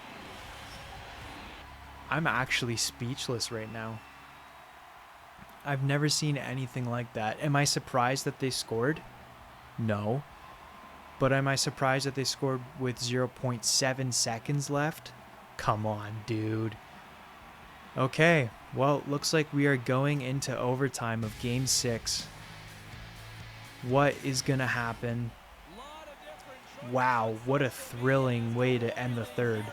I'm actually speechless right now. I've never seen anything like that. Am I surprised that they scored? No. But am I surprised that they scored with 0.7 seconds left? Come on, dude. Okay, well, looks like we are going into overtime of Game 6. What is going to happen? Wow, what a thrilling way to end the third.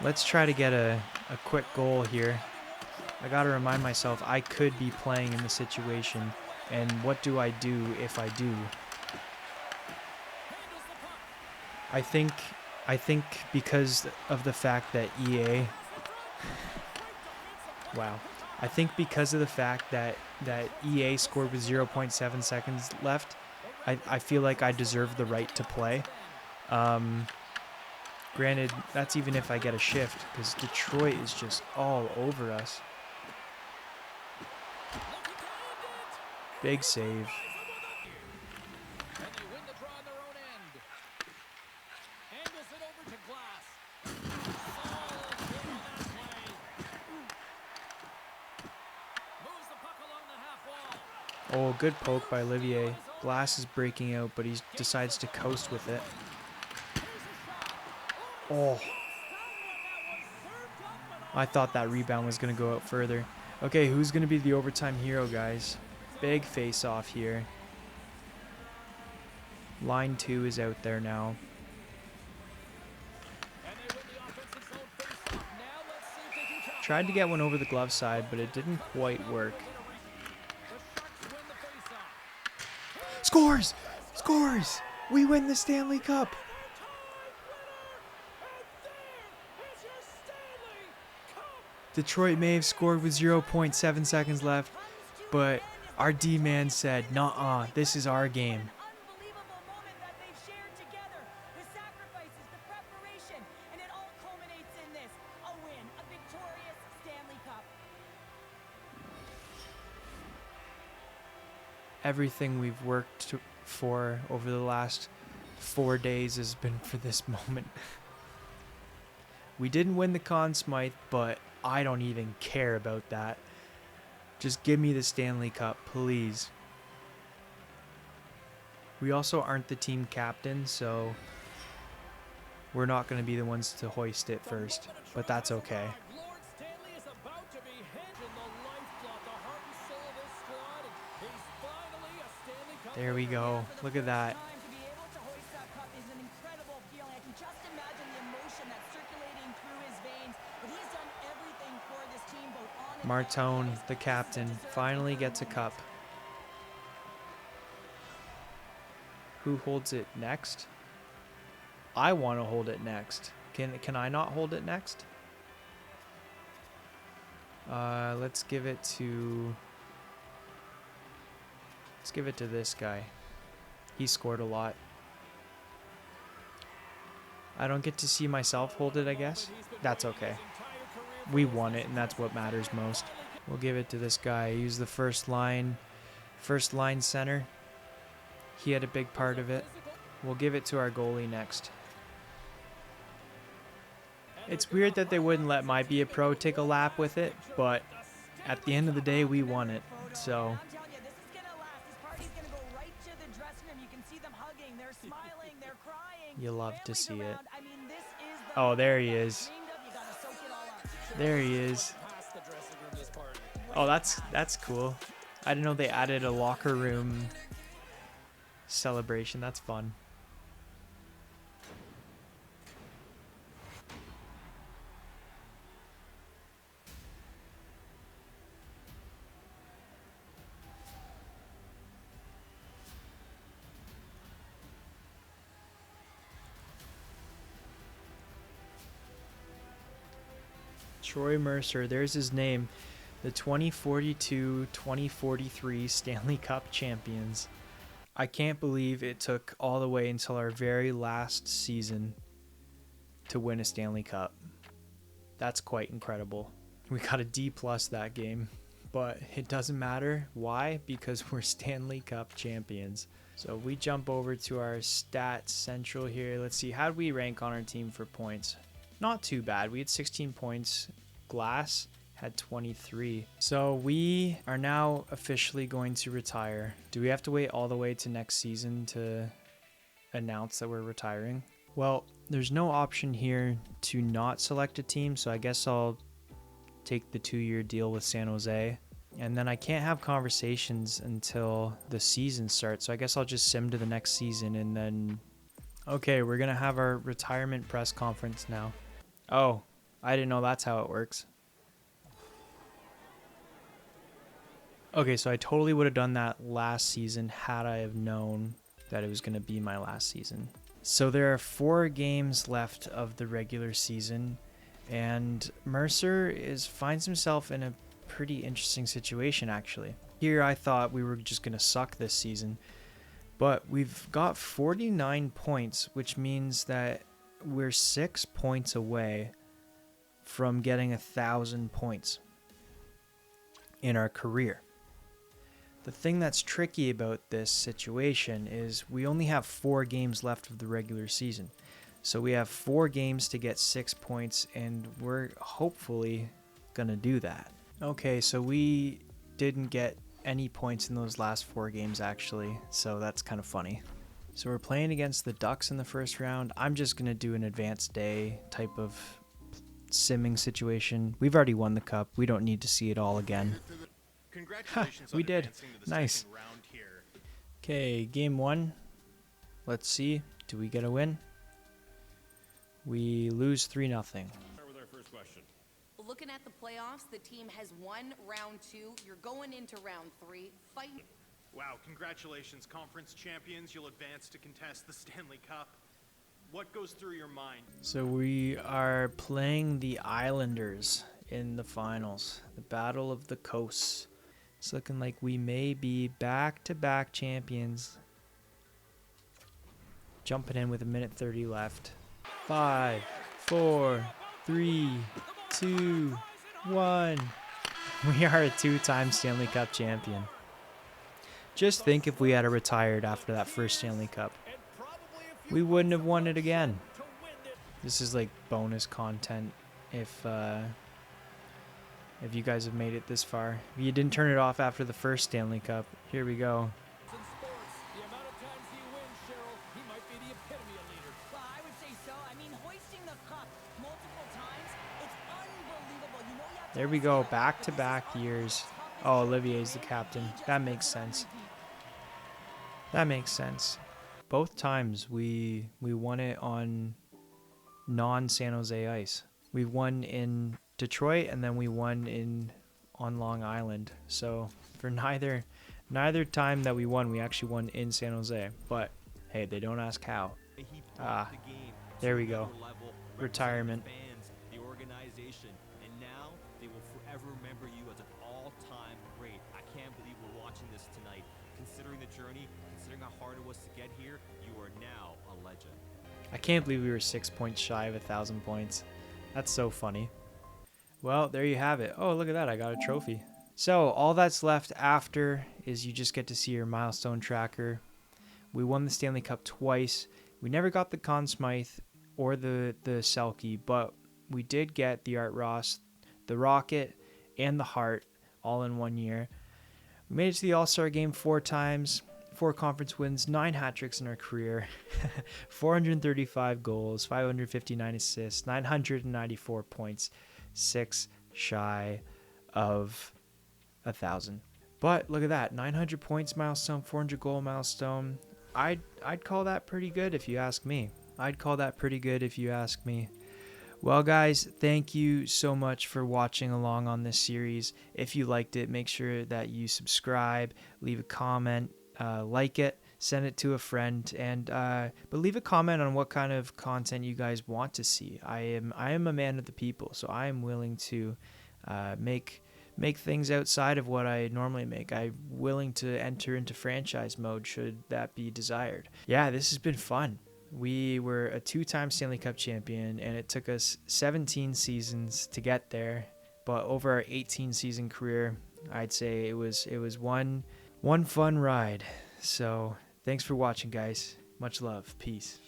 Let's try to get a quick goal here. I got to remind myself I could be playing in the situation. And what do I do if I do? I think because of the fact that EA... Wow. I think because of the fact that EA scored with 0.7 seconds left, I feel like I deserve the right to play. Granted, that's even if I get a shift, because Detroit is just all over us. Big save. Oh, good poke by Olivier. Glass is breaking out, but he decides to coast with it. Oh. I thought that rebound was going to go out further. Okay, who's going to be the overtime hero, guys? Big face-off here. Line 2 is out there now. Tried to get one over the glove side, but it didn't quite work. Scores! Scores! We win the Stanley Cup! Detroit may have scored with 0.7 seconds left, but our D-man said, "Nuh-uh, this is our game." Everything we've worked for over the last 4 days has been for this moment. We didn't win the Conn Smythe, but I don't even care about that. Just give me the Stanley Cup, please. We also aren't the team captain, so we're not going to be the ones to hoist it first, but that's okay. There we go. Look at that. Martone, the captain, finally gets a cup. Who holds it next? I want to hold it next. Can I not hold it next? Let's give it to this guy. He scored a lot. I don't get to see myself hold it, I guess. That's okay. We won it, and that's what matters most. We'll give it to this guy. He's the first line center. He had a big part of it. We'll give it to our goalie next. It's weird that they wouldn't let my Be a Pro take a lap with it, but at the end of the day, we won it. So you love to see it. Oh, there he is. There he is. Oh, that's cool. I didn't know they added a locker room celebration. That's fun. Troy Mercer, there's his name. The 2042-2043 Stanley Cup champions. I can't believe it took all the way until our very last season to win a Stanley Cup. That's quite incredible. We got a D+ that game, but it doesn't matter. Why? Because we're Stanley Cup champions. So we jump over to our stats central here. Let's see, how'd we rank on our team for points? Not too bad. We had 16 points. Glass had 23. So we are now officially going to retire. Do we have to wait all the way to next season to announce that we're retiring? Well, there's no option here to not select a team, so I guess I'll take the 2-year deal with San Jose. And then I can't have conversations until the season starts, so I guess I'll just sim to the next season and then... Okay, we're gonna have our retirement press conference now. Oh, I didn't know that's how it works. Okay, so I totally would have done that last season had I have known that it was going to be my last season. So there are 4 games left of the regular season, and Mercer finds himself in a pretty interesting situation, actually. Here I thought we were just going to suck this season, but we've got 49 points, which means that we're 6 points away from getting 1,000 points in our career. The thing that's tricky about this situation is we only have 4 games left of the regular season. So we have 4 games to get 6 points, and we're hopefully going to do that. Okay, so we didn't get any points in those last 4 games, actually, so that's kind of funny. So we're playing against the Ducks in the first round. I'm just going to do an advanced day type of simming situation. We've already won the cup. We don't need to see it all again. Congratulations we did. Nice. Here. Okay, game 1. Let's see. Do we get a win? We lose 3-0. Start with our first question. Looking at the playoffs, the team has won round 2. You're going into round 3. Fighting. Wow, congratulations, conference champions. You'll advance to contest the Stanley Cup. What goes through your mind? So we are playing the Islanders in the finals. The Battle of the Coasts. It's looking like we may be back-to-back champions. Jumping in with 1:30 left. 5, 4, 3, 2, 1. We are a 2-time Stanley Cup champion. Just think if we had retired after that first Stanley Cup. We wouldn't have won it again. This is like bonus content if you guys have made it this far. If you didn't turn it off after the first Stanley Cup, here we go. There we go, back-to-back years. Oh, Olivier's the captain. That makes sense. That makes sense. Both times we won it on non-San Jose ice. We won in Detroit, and then we won in on Long Island. So for neither time that we won, we actually won in San Jose. But hey, they don't ask how. There we go. Retirement. The organization, and now they will forever remember you as an all-time great. I can't believe we're watching this tonight. Considering the journey, considering how hard it was to get here, you are now a legend. I can't believe we were 6 points shy of 1,000 points. That's so funny. Well, there you have it. Oh, look at that. I got a trophy. So all that's left after is you just get to see your milestone tracker. We won the Stanley Cup twice. We never got the Conn Smythe or the Selke, but we did get the Art Ross, the Rocket, and the Hart all in 1 year. We made it to the All-Star game 4 times, 4 conference wins, 9 hat tricks in our career, 435 goals, 559 assists, 994 points, 6 shy of 1,000. But look at that, 900 points milestone, 400 goal milestone. I'd call that pretty good if you ask me. Well, guys, thank you so much for watching along on this series. If you liked it, make sure that you subscribe, leave a comment, like it, send it to a friend, and but leave a comment on what kind of content you guys want to see. I am a man of the people, so I am willing to make things outside of what I normally make. I'm willing to enter into franchise mode should that be desired. Yeah, this has been fun. We were a 2-time Stanley Cup champion, and it took us 17 seasons to get there. But over our 18-season career, I'd say it was one fun ride. So thanks for watching, guys. Much love. Peace.